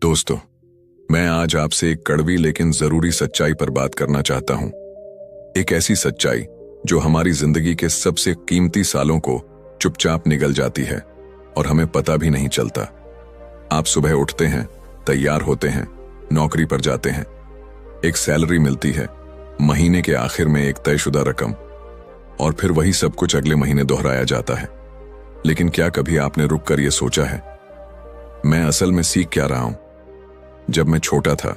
दोस्तों, मैं आज आपसे एक कड़वी लेकिन जरूरी सच्चाई पर बात करना चाहता हूं। एक ऐसी सच्चाई जो हमारी जिंदगी के सबसे कीमती सालों को चुपचाप निगल जाती है और हमें पता भी नहीं चलता। आप सुबह उठते हैं, तैयार होते हैं, नौकरी पर जाते हैं, एक सैलरी मिलती है, महीने के आखिर में एक तयशुदा रकम, और फिर वही सब कुछ अगले महीने दोहराया जाता है। लेकिन क्या कभी आपने रुक कर यह सोचा है, मैं असल में सीख क्या रहा हूं? जब मैं छोटा था,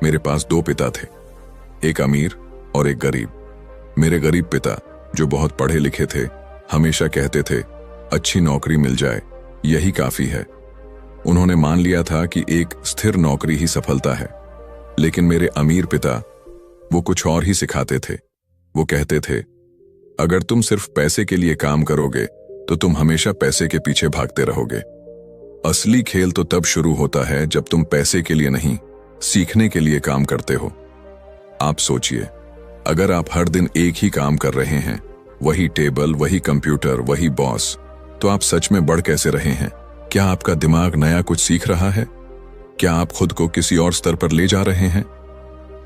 मेरे पास दो पिता थे, एक अमीर और एक गरीब। मेरे गरीब पिता, जो बहुत पढ़े लिखे थे, हमेशा कहते थे अच्छी नौकरी मिल जाए, यही काफी है। उन्होंने मान लिया था कि एक स्थिर नौकरी ही सफलता है। लेकिन मेरे अमीर पिता, वो कुछ और ही सिखाते थे। वो कहते थे, अगर तुम सिर्फ पैसे के लिए काम करोगे तो तुम हमेशा पैसे के पीछे भागते रहोगे। असली खेल तो तब शुरू होता है जब तुम पैसे के लिए नहीं, सीखने के लिए काम करते हो। आप सोचिए, अगर आप हर दिन एक ही काम कर रहे हैं, वही टेबल, वही कंप्यूटर, वही बॉस, तो आप सच में बढ़ कैसे रहे हैं? क्या आपका दिमाग नया कुछ सीख रहा है? क्या आप खुद को किसी और स्तर पर ले जा रहे हैं?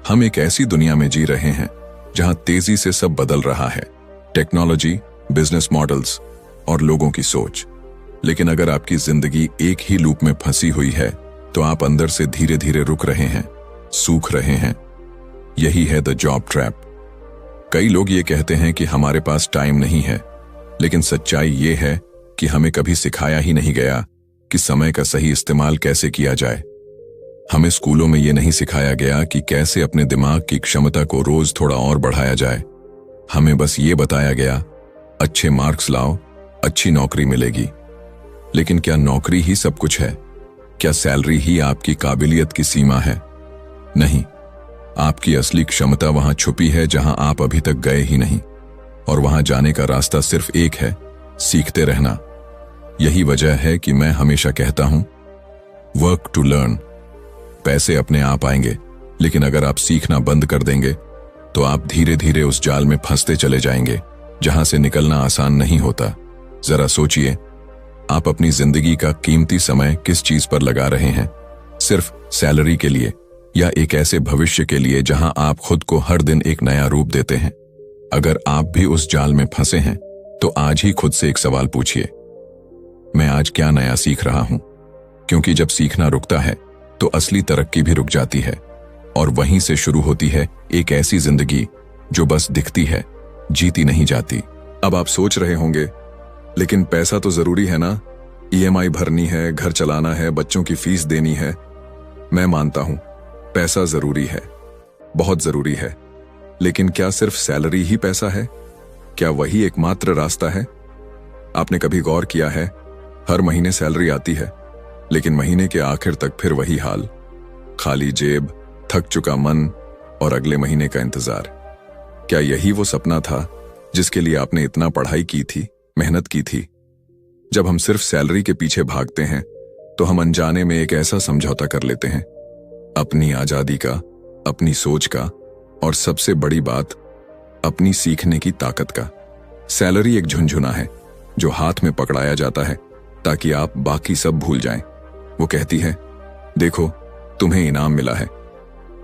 हम एक ऐसी दुनिया में जी रहे हैं जहां तेजी से सब बदल रहा है, टेक्नोलॉजी, बिजनेस मॉडल्स और लोगों की सोच। लेकिन अगर आपकी जिंदगी एक ही लूप में फंसी हुई है, तो आप अंदर से धीरे धीरे रुक रहे हैं, सूख रहे हैं। यही है द जॉब ट्रैप। कई लोग ये कहते हैं कि हमारे पास टाइम नहीं है, लेकिन सच्चाई ये है कि हमें कभी सिखाया ही नहीं गया कि समय का सही इस्तेमाल कैसे किया जाए। हमें स्कूलों में ये नहीं सिखाया गया कि कैसे अपने दिमाग की क्षमता को रोज थोड़ा और बढ़ाया जाए। हमें बस ये बताया गया, अच्छे मार्क्स लाओ, अच्छी नौकरी मिलेगी। लेकिन क्या नौकरी ही सब कुछ है? क्या सैलरी ही आपकी काबिलियत की सीमा है? नहीं, आपकी असली क्षमता वहां छुपी है जहां आप अभी तक गए ही नहीं, और वहां जाने का रास्ता सिर्फ एक है, सीखते रहना। यही वजह है कि मैं हमेशा कहता हूं, वर्क टू लर्न। पैसे अपने आप आएंगे, लेकिन अगर आप सीखना बंद कर देंगे तो आप धीरे धीरे उस जाल में फंसते चले जाएंगे जहां से निकलना आसान नहीं होता। जरा सोचिए, आप अपनी जिंदगी का कीमती समय किस चीज पर लगा रहे हैं? सिर्फ सैलरी के लिए, या एक ऐसे भविष्य के लिए जहां आप खुद को हर दिन एक नया रूप देते हैं? अगर आप भी उस जाल में फंसे हैं, तो आज ही खुद से एक सवाल पूछिए, मैं आज क्या नया सीख रहा हूं? क्योंकि जब सीखना रुकता है तो असली तरक्की भी रुक जाती है, और वहीं से शुरू होती है एक ऐसी जिंदगी जो बस दिखती है, जीती नहीं जाती। अब आप सोच रहे होंगे, लेकिन पैसा तो जरूरी है ना? ईएमआई भरनी है, घर चलाना है, बच्चों की फीस देनी है। मैं मानता हूं, पैसा जरूरी है, बहुत जरूरी है। लेकिन क्या सिर्फ सैलरी ही पैसा है? क्या वही एकमात्र रास्ता है? आपने कभी गौर किया है, हर महीने सैलरी आती है, लेकिन महीने के आखिर तक फिर वही हाल, खाली जेब, थक चुका मन और अगले महीने का इंतजार। क्या यही वो सपना था जिसके लिए आपने इतना पढ़ाई की थी, मेहनत की थी? जब हम सिर्फ सैलरी के पीछे भागते हैं, तो हम अनजाने में एक ऐसा समझौता कर लेते हैं, अपनी आजादी का, अपनी सोच का, और सबसे बड़ी बात, अपनी सीखने की ताकत का। सैलरी एक झुनझुना है जो हाथ में पकड़ाया जाता है ताकि आप बाकी सब भूल जाएं। वो कहती है, देखो तुम्हें इनाम मिला है,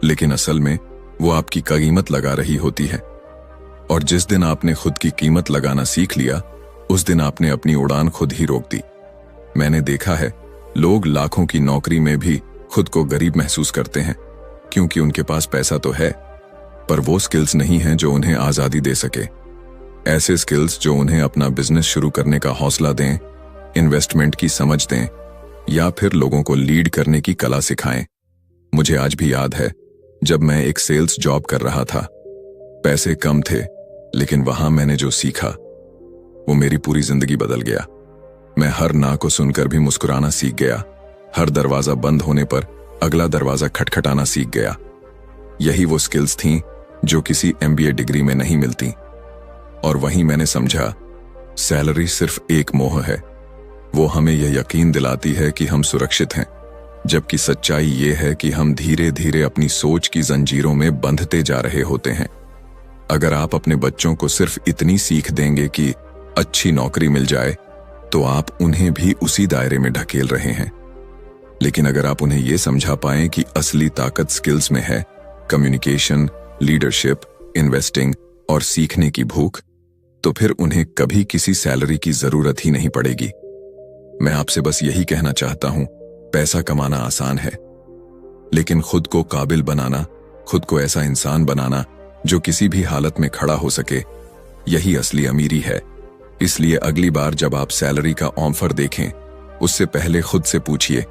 लेकिन असल में वो आपकी कीमत लगा रही होती है। और जिस दिन आपने खुद की कीमत लगाना सीख लिया, उस दिन आपने अपनी उड़ान खुद ही रोक दी। मैंने देखा है, लोग लाखों की नौकरी में भी खुद को गरीब महसूस करते हैं, क्योंकि उनके पास पैसा तो है, पर वो स्किल्स नहीं हैं जो उन्हें आजादी दे सके। ऐसे स्किल्स जो उन्हें अपना बिजनेस शुरू करने का हौसला दें, इन्वेस्टमेंट की समझ दें, या फिर लोगों को लीड करने की कला सिखाएं। मुझे आज भी याद है, जब मैं एक सेल्स जॉब कर रहा था। पैसे कम थे, लेकिन वहां मैंने जो सीखा, वो मेरी पूरी जिंदगी बदल गया। मैं हर ना को सुनकर भी मुस्कुराना सीख गया, हर दरवाजा बंद होने पर अगला दरवाजा खटखटाना सीख गया। यही वो स्किल्स थीं जो किसी एमबीए डिग्री में नहीं मिलती। और वहीं मैंने समझा, सैलरी सिर्फ एक मोह है। वो हमें यह यकीन दिलाती है कि हम सुरक्षित हैं, जबकि सच्चाई ये है कि हम धीरे धीरे अपनी सोच की जंजीरों में बंधते जा रहे होते हैं। अगर आप अपने बच्चों को सिर्फ इतनी सीख देंगे कि अच्छी नौकरी मिल जाए, तो आप उन्हें भी उसी दायरे में ढकेल रहे हैं। लेकिन अगर आप उन्हें यह समझा पाएं कि असली ताकत स्किल्स में है, कम्युनिकेशन, लीडरशिप, इन्वेस्टिंग और सीखने की भूख, तो फिर उन्हें कभी किसी सैलरी की जरूरत ही नहीं पड़ेगी। मैं आपसे बस यही कहना चाहता हूं, पैसा कमाना आसान है, लेकिन खुद को काबिल बनाना, खुद को ऐसा इंसान बनाना जो किसी भी हालत में खड़ा हो सके, यही असली अमीरी है। इसलिए अगली बार जब आप सैलरी का ऑफर देखें, उससे पहले खुद से पूछिए,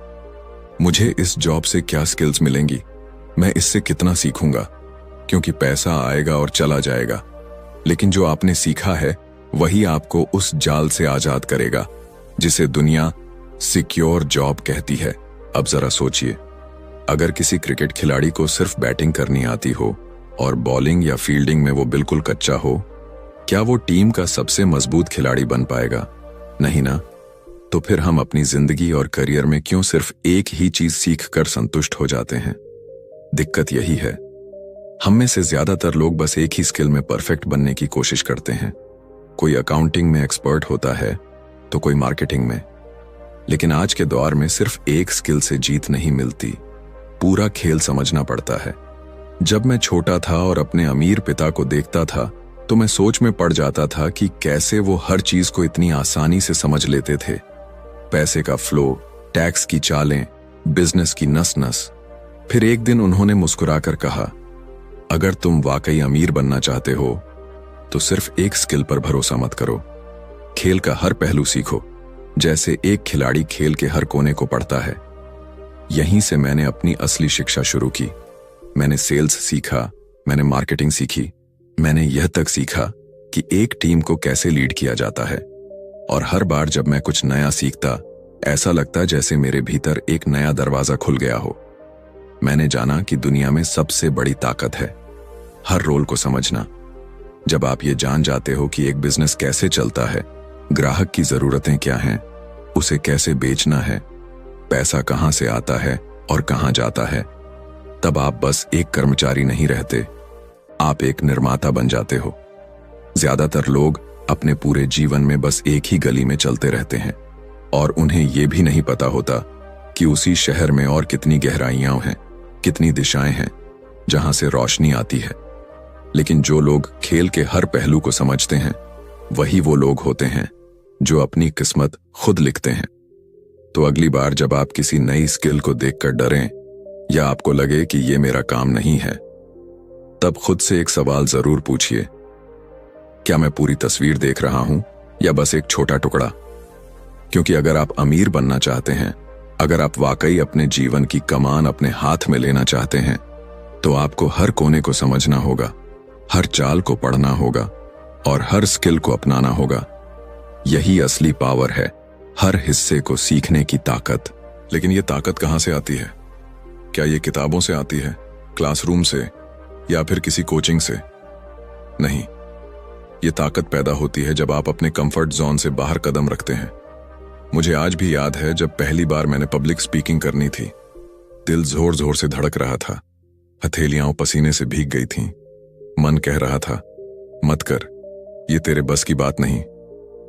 मुझे इस जॉब से क्या स्किल्स मिलेंगी, मैं इससे कितना सीखूंगा। क्योंकि पैसा आएगा और चला जाएगा, लेकिन जो आपने सीखा है वही आपको उस जाल से आजाद करेगा जिसे दुनिया सिक्योर जॉब कहती है। अब जरा सोचिए, अगर किसी क्रिकेट खिलाड़ी को सिर्फ बैटिंग करनी आती हो और बॉलिंग या फील्डिंग में वो बिल्कुल कच्चा हो, क्या वो टीम का सबसे मजबूत खिलाड़ी बन पाएगा? नहीं ना। तो फिर हम अपनी जिंदगी और करियर में क्यों सिर्फ एक ही चीज सीख कर संतुष्ट हो जाते हैं? दिक्कत यही है, हम में से ज्यादातर लोग बस एक ही स्किल में परफेक्ट बनने की कोशिश करते हैं। कोई अकाउंटिंग में एक्सपर्ट होता है तो कोई मार्केटिंग में। लेकिन आज के दौर में सिर्फ एक स्किल से जीत नहीं मिलती, पूरा खेल समझना पड़ता है। जब मैं छोटा था और अपने अमीर पिता को देखता था तो मैं सोच में पड़ जाता था कि कैसे वो हर चीज को इतनी आसानी से समझ लेते थे। पैसे का फ्लो, टैक्स की चालें, बिजनेस की नस नस। फिर एक दिन उन्होंने मुस्कुराकर कहा, अगर तुम वाकई अमीर बनना चाहते हो तो सिर्फ एक स्किल पर भरोसा मत करो, खेल का हर पहलू सीखो, जैसे एक खिलाड़ी खेल के हर कोने को पढ़ता है। यहीं से मैंने अपनी असली शिक्षा शुरू की। मैंने सेल्स सीखा, मैंने मार्केटिंग सीखी, मैंने यह तक सीखा कि एक टीम को कैसे लीड किया जाता है। और हर बार जब मैं कुछ नया सीखता, ऐसा लगता जैसे मेरे भीतर एक नया दरवाजा खुल गया हो। मैंने जाना कि दुनिया में सबसे बड़ी ताकत है हर रोल को समझना। जब आप ये जान जाते हो कि एक बिजनेस कैसे चलता है, ग्राहक की जरूरतें क्या हैं, उसे कैसे बेचना है, पैसा कहां से आता है और कहां जाता है, तब आप बस एक कर्मचारी नहीं रहते, आप एक निर्माता बन जाते हो। ज्यादातर लोग अपने पूरे जीवन में बस एक ही गली में चलते रहते हैं और उन्हें यह भी नहीं पता होता कि उसी शहर में और कितनी गहराइयां हैं, कितनी दिशाएं हैं जहां से रोशनी आती है। लेकिन जो लोग खेल के हर पहलू को समझते हैं, वही वो लोग होते हैं जो अपनी किस्मत खुद लिखते हैं। तो अगली बार जब आप किसी नई स्किल को देखकर डरें या आपको लगे कि ये मेरा काम नहीं है, तब खुद से एक सवाल जरूर पूछिए, क्या मैं पूरी तस्वीर देख रहा हूं या बस एक छोटा टुकड़ा? क्योंकि अगर आप अमीर बनना चाहते हैं, अगर आप वाकई अपने जीवन की कमान अपने हाथ में लेना चाहते हैं, तो आपको हर कोने को समझना होगा, हर चाल को पढ़ना होगा और हर स्किल को अपनाना होगा। यही असली पावर है, हर हिस्से को सीखने की ताकत। लेकिन ये ताकत कहां से आती है? क्या ये किताबों से आती है, क्लासरूम से, या फिर किसी कोचिंग से? नहीं, ये ताकत पैदा होती है जब आप अपने कंफर्ट जोन से बाहर कदम रखते हैं। मुझे आज भी याद है जब पहली बार मैंने पब्लिक स्पीकिंग करनी थी। दिल जोर जोर से धड़क रहा था, हथेलियां पसीने से भीग गई थीं। मन कह रहा था, मत कर, ये तेरे बस की बात नहीं।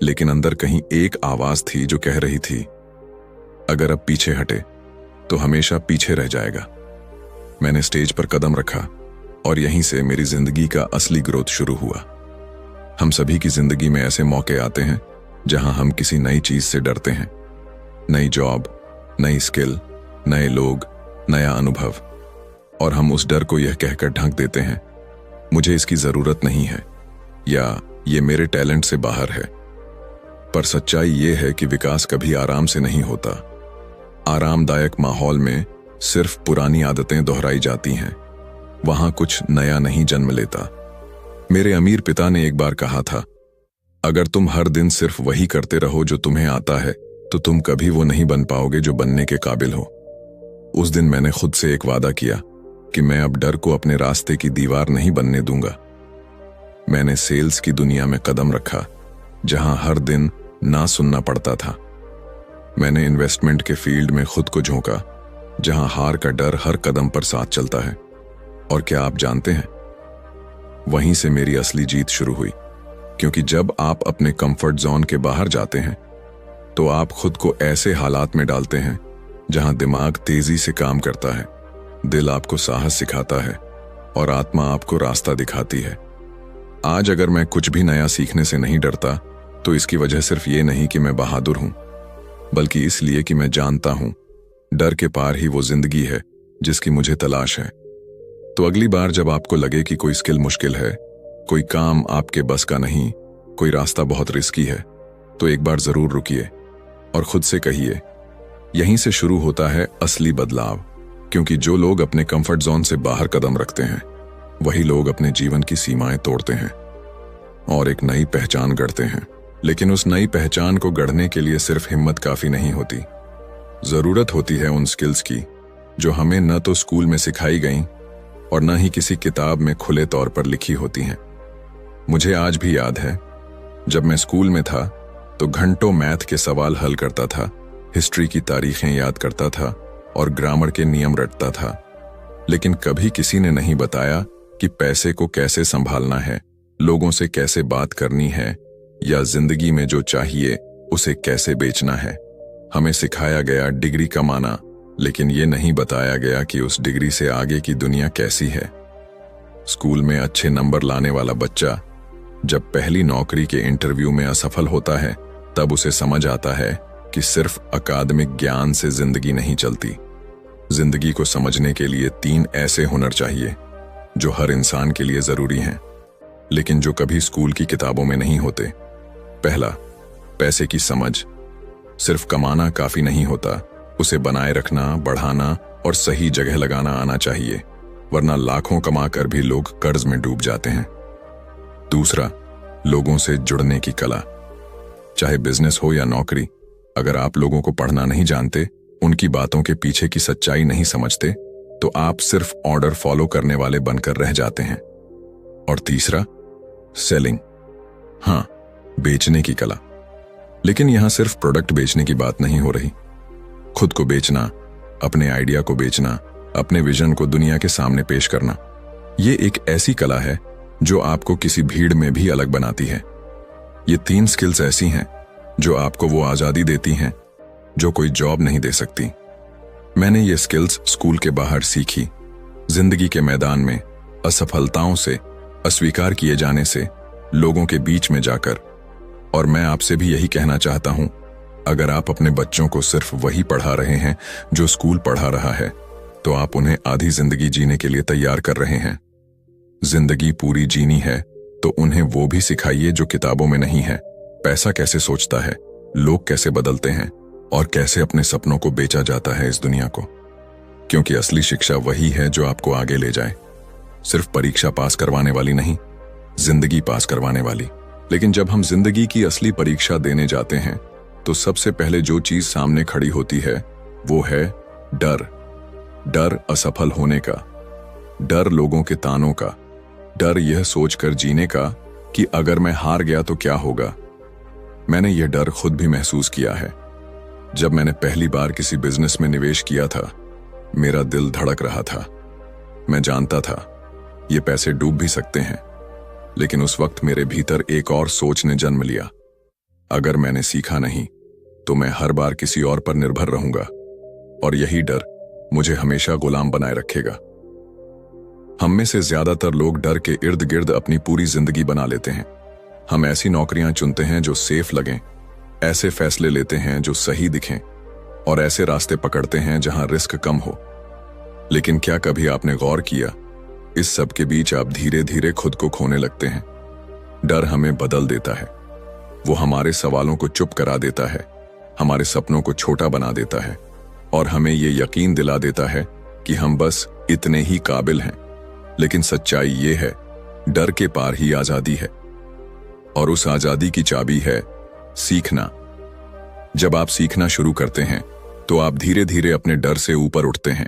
लेकिन अंदर कहीं एक आवाज थी जो कह रही थी, अगर अब पीछे हटे तो हमेशा पीछे रह जाएगा। मैंने स्टेज पर कदम रखा और यहीं से मेरी जिंदगी का असली ग्रोथ शुरू हुआ। हम सभी की जिंदगी में ऐसे मौके आते हैं जहां हम किसी नई चीज से डरते हैं। नई जॉब, नई स्किल, नए लोग, नया अनुभव, और हम उस डर को यह कहकर ढक देते हैं, मुझे इसकी जरूरत नहीं है या ये मेरे टैलेंट से बाहर है। पर सच्चाई ये है कि विकास कभी आराम से नहीं होता। आरामदायक माहौल में सिर्फ पुरानी आदतें दोहराई जाती हैं, वहां कुछ नया नहीं जन्म लेता। मेरे अमीर पिता ने एक बार कहा था, अगर तुम हर दिन सिर्फ वही करते रहो जो तुम्हें आता है, तो तुम कभी वो नहीं बन पाओगे जो बनने के काबिल हो। उस दिन मैंने खुद से एक वादा किया कि मैं अब डर को अपने रास्ते की दीवार नहीं बनने दूंगा। मैंने सेल्स की दुनिया में कदम रखा, जहां हर दिन ना सुनना पड़ता था। मैंने इन्वेस्टमेंट के फील्ड में खुद को झोंका, जहां हार का डर हर कदम पर साथ चलता है। और क्या आप जानते हैं, वहीं से मेरी असली जीत शुरू हुई। क्योंकि जब आप अपने कंफर्ट जोन के बाहर जाते हैं, तो आप खुद को ऐसे हालात में डालते हैं जहां दिमाग तेजी से काम करता है, दिल आपको साहस सिखाता है और आत्मा आपको रास्ता दिखाती है। आज अगर मैं कुछ भी नया सीखने से नहीं डरता, तो इसकी वजह सिर्फ ये नहीं कि मैं बहादुर हूं, बल्कि इसलिए कि मैं जानता हूं डर के पार ही वो जिंदगी है जिसकी मुझे तलाश है। तो अगली बार जब आपको लगे कि कोई स्किल मुश्किल है, कोई काम आपके बस का नहीं, कोई रास्ता बहुत रिस्की है, तो एक बार जरूर रुकिए और खुद से कहिए, यहीं से शुरू होता है असली बदलाव। क्योंकि जो लोग अपने कंफर्ट जोन से बाहर कदम रखते हैं, वही लोग अपने जीवन की सीमाएं तोड़ते हैं और एक नई पहचान गढ़ते हैं। लेकिन उस नई पहचान को गढ़ने के लिए सिर्फ हिम्मत काफी नहीं होती। जरूरत होती है उन स्किल्स की जो हमें न तो स्कूल में सिखाई गईं और न ही किसी किताब में खुले तौर पर लिखी होती हैं। मुझे आज भी याद है, जब मैं स्कूल में था तो घंटों मैथ के सवाल हल करता था, हिस्ट्री की तारीखें याद करता था और ग्रामर के नियम रटता था। लेकिन कभी किसी ने नहीं बताया कि पैसे को कैसे संभालना है, लोगों से कैसे बात करनी है, या जिंदगी में जो चाहिए उसे कैसे बेचना है। हमें सिखाया गया डिग्री कमाना, लेकिन ये नहीं बताया गया कि उस डिग्री से आगे की दुनिया कैसी है। स्कूल में अच्छे नंबर लाने वाला बच्चा जब पहली नौकरी के इंटरव्यू में असफल होता है, तब उसे समझ आता है कि सिर्फ अकादमिक ज्ञान से जिंदगी नहीं चलती। जिंदगी को समझने के लिए 3 ऐसे हुनर चाहिए जो हर इंसान के लिए जरूरी हैं, लेकिन जो कभी स्कूल की किताबों में नहीं होते। पहला, पैसे की समझ। सिर्फ कमाना काफी नहीं होता, उसे बनाए रखना, बढ़ाना और सही जगह लगाना आना चाहिए, वरना लाखों कमाकर भी लोग कर्ज में डूब जाते हैं। दूसरा, लोगों से जुड़ने की कला। चाहे बिजनेस हो या नौकरी, अगर आप लोगों को पढ़ना नहीं जानते, उनकी बातों के पीछे की सच्चाई नहीं समझते, तो आप सिर्फ ऑर्डर फॉलो करने वाले बनकर रह जाते हैं। और तीसरा, सेलिंग। हां, बेचने की कला। लेकिन यहां सिर्फ प्रोडक्ट बेचने की बात नहीं हो रही। खुद को बेचना, अपने आइडिया को बेचना, अपने विजन को दुनिया के सामने पेश करना, ये एक ऐसी कला है जो आपको किसी भीड़ में भी अलग बनाती है। ये 3 स्किल्स ऐसी हैं जो आपको वो आजादी देती हैं जो कोई जॉब नहीं दे सकती। मैंने ये स्किल्स स्कूल के बाहर सीखी, जिंदगी के मैदान में असफलताओं से, अस्वीकार किए जाने से, लोगों के बीच में जाकर। और मैं आपसे भी यही कहना चाहता हूं, अगर आप अपने बच्चों को सिर्फ वही पढ़ा रहे हैं जो स्कूल पढ़ा रहा है, तो आप उन्हें आधी जिंदगी जीने के लिए तैयार कर रहे हैं। जिंदगी पूरी जीनी है तो उन्हें वो भी सिखाइए जो किताबों में नहीं है। पैसा कैसे सोचता है, लोग कैसे बदलते हैं और कैसे अपने सपनों को बेचा जाता है इस दुनिया को। क्योंकि असली शिक्षा वही है जो आपको आगे ले जाए, सिर्फ परीक्षा पास करवाने वाली नहीं, जिंदगी पास करवाने वाली। लेकिन जब हम जिंदगी की असली परीक्षा देने जाते हैं, तो सबसे पहले जो चीज सामने खड़ी होती है वो है डर। डर असफल होने का, डर लोगों के तानों का, डर यह सोचकर जीने का कि अगर मैं हार गया तो क्या होगा। मैंने यह डर खुद भी महसूस किया है। जब मैंने पहली बार किसी बिजनेस में निवेश किया था, मेरा दिल धड़क रहा था। मैं जानता था ये पैसे डूब भी सकते हैं, लेकिन उस वक्त मेरे भीतर एक और सोच ने जन्म लिया। अगर मैंने सीखा नहीं तो मैं हर बार किसी और पर निर्भर रहूंगा, और यही डर मुझे हमेशा गुलाम बनाए रखेगा। हम में से ज्यादातर लोग डर के इर्द गिर्द अपनी पूरी जिंदगी बना लेते हैं। हम ऐसी नौकरियां चुनते हैं जो सेफ लगें, ऐसे फैसले लेते हैं जो सही दिखें, और ऐसे रास्ते पकड़ते हैं जहां रिस्क कम हो। लेकिन क्या कभी आपने गौर किया, इस सब के बीच आप धीरे धीरे खुद को खोने लगते हैं। डर हमें बदल देता है, वो हमारे सवालों को चुप करा देता है, हमारे सपनों को छोटा बना देता है, और हमें ये यकीन दिला देता है कि हम बस इतने ही काबिल हैं। लेकिन सच्चाई ये है, डर के पार ही आजादी है, और उस आजादी की चाबी है सीखना। जब आप सीखना शुरू करते हैं, तो आप धीरे धीरे अपने डर से ऊपर उठते हैं।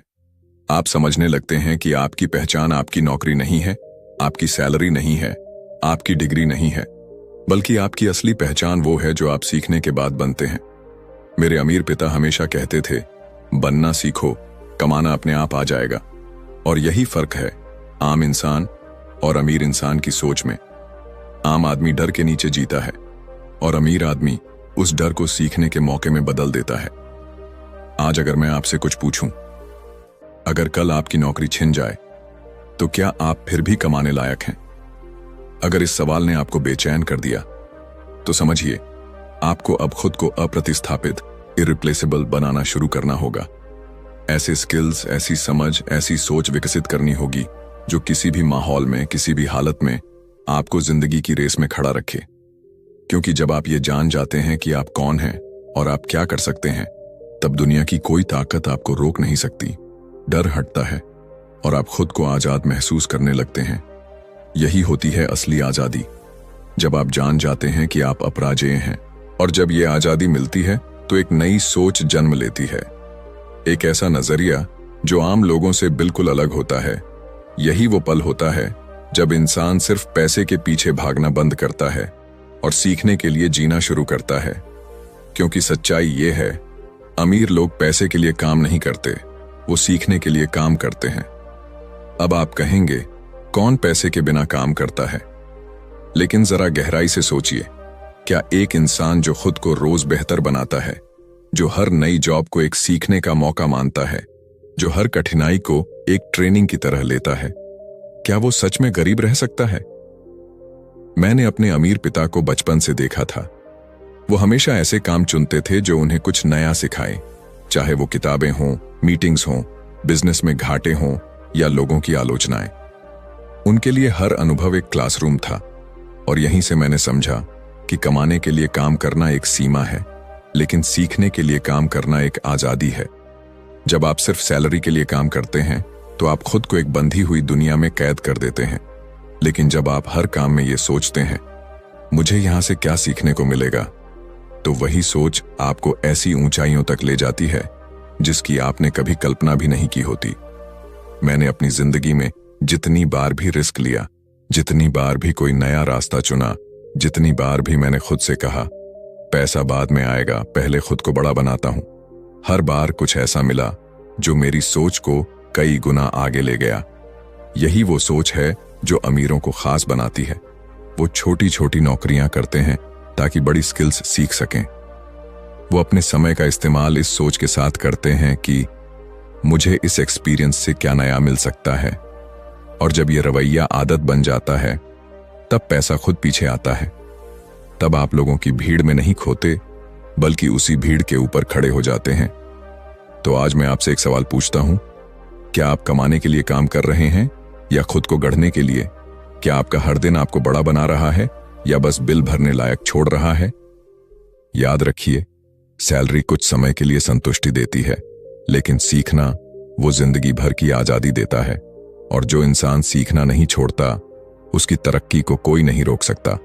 आप समझने लगते हैं कि आपकी पहचान आपकी नौकरी नहीं है, आपकी सैलरी नहीं है, आपकी डिग्री नहीं है, बल्कि आपकी असली पहचान वो है जो आप सीखने के बाद बनते हैं। मेरे अमीर पिता हमेशा कहते थे, बनना सीखो, कमाना अपने आप आ जाएगा। और यही फर्क है आम इंसान और अमीर इंसान की सोच में। आम आदमी डर के नीचे जीता है, और अमीर आदमी उस डर को सीखने के मौके में बदल देता है। आज अगर मैं आपसे कुछ पूछूं, अगर कल आपकी नौकरी छिन जाए तो क्या आप फिर भी कमाने लायक हैं? अगर इस सवाल ने आपको बेचैन कर दिया तो समझिए आपको अब खुद को अप्रतिस्थापित, इरिप्लेसेबल बनाना शुरू करना होगा। ऐसे स्किल्स, ऐसी समझ, ऐसी सोच विकसित करनी होगी जो किसी भी माहौल में, किसी भी हालत में आपको जिंदगी की रेस में खड़ा रखे। क्योंकि जब आप ये जान जाते हैं कि आप कौन हैं और आप क्या कर सकते हैं, तब दुनिया की कोई ताकत आपको रोक नहीं सकती। डर हटता है और आप खुद को आजाद महसूस करने लगते हैं। यही होती है असली आजादी, जब आप जान जाते हैं कि आप अपराजेय हैं। और जब ये आजादी मिलती है तो एक नई सोच जन्म लेती है, एक ऐसा नजरिया जो आम लोगों से बिल्कुल अलग होता है। यही वो पल होता है जब इंसान सिर्फ पैसे के पीछे भागना बंद करता है और सीखने के लिए जीना शुरू करता है। क्योंकि सच्चाई ये है, अमीर लोग पैसे के लिए काम नहीं करते, वो सीखने के लिए काम करते हैं। अब आप कहेंगे, कौन पैसे के बिना काम करता है? लेकिन जरा गहराई से सोचिए, क्या एक इंसान जो खुद को रोज बेहतर बनाता है, जो हर नई जॉब को एक सीखने का मौका मानता है, जो हर कठिनाई को एक ट्रेनिंग की तरह लेता है, क्या वो सच में गरीब रह सकता है? मैंने अपने अमीर पिता को बचपन से देखा था। वो हमेशा ऐसे काम चुनते थे जो उन्हें कुछ नया सिखाए, चाहे वो किताबें हों, मीटिंग्स हों, बिजनेस में घाटे हों या लोगों की आलोचनाएं। उनके लिए हर अनुभव एक क्लासरूम था। और यहीं से मैंने समझा कि कमाने के लिए काम करना एक सीमा है, लेकिन सीखने के लिए काम करना एक आजादी है। जब आप सिर्फ सैलरी के लिए काम करते हैं तो आप खुद को एक बंधी हुई दुनिया में कैद कर देते हैं। लेकिन जब आप हर काम में ये सोचते हैं, मुझे यहां से क्या सीखने को मिलेगा, तो वही सोच आपको ऐसी ऊंचाइयों तक ले जाती है जिसकी आपने कभी कल्पना भी नहीं की होती। मैंने अपनी जिंदगी में जितनी बार भी रिस्क लिया, जितनी बार भी कोई नया रास्ता चुना, जितनी बार भी मैंने खुद से कहा पैसा बाद में आएगा, पहले खुद को बड़ा बनाता हूं, हर बार कुछ ऐसा मिला जो मेरी सोच को कई गुना आगे ले गया। यही वो सोच है जो अमीरों को खास बनाती है। वो छोटी छोटी नौकरियां करते हैं ताकि बड़ी स्किल्स सीख सकें। वो अपने समय का इस्तेमाल इस सोच के साथ करते हैं कि मुझे इस एक्सपीरियंस से क्या नया मिल सकता है। और जब ये रवैया आदत बन जाता है, तब पैसा खुद पीछे आता है। तब आप लोगों की भीड़ में नहीं खोते, बल्कि उसी भीड़ के ऊपर खड़े हो जाते हैं। तो आज मैं आपसे एक सवाल पूछता हूं, क्या आप कमाने के लिए काम कर रहे हैं या खुद को गढ़ने के लिए? क्या आपका हर दिन आपको बड़ा बना रहा है या बस बिल भरने लायक छोड़ रहा है? याद रखिए, सैलरी कुछ समय के लिए संतुष्टि देती है, लेकिन सीखना वो जिंदगी भर की आजादी देता है। और जो इंसान सीखना नहीं छोड़ता, उसकी तरक्की को कोई नहीं रोक सकता।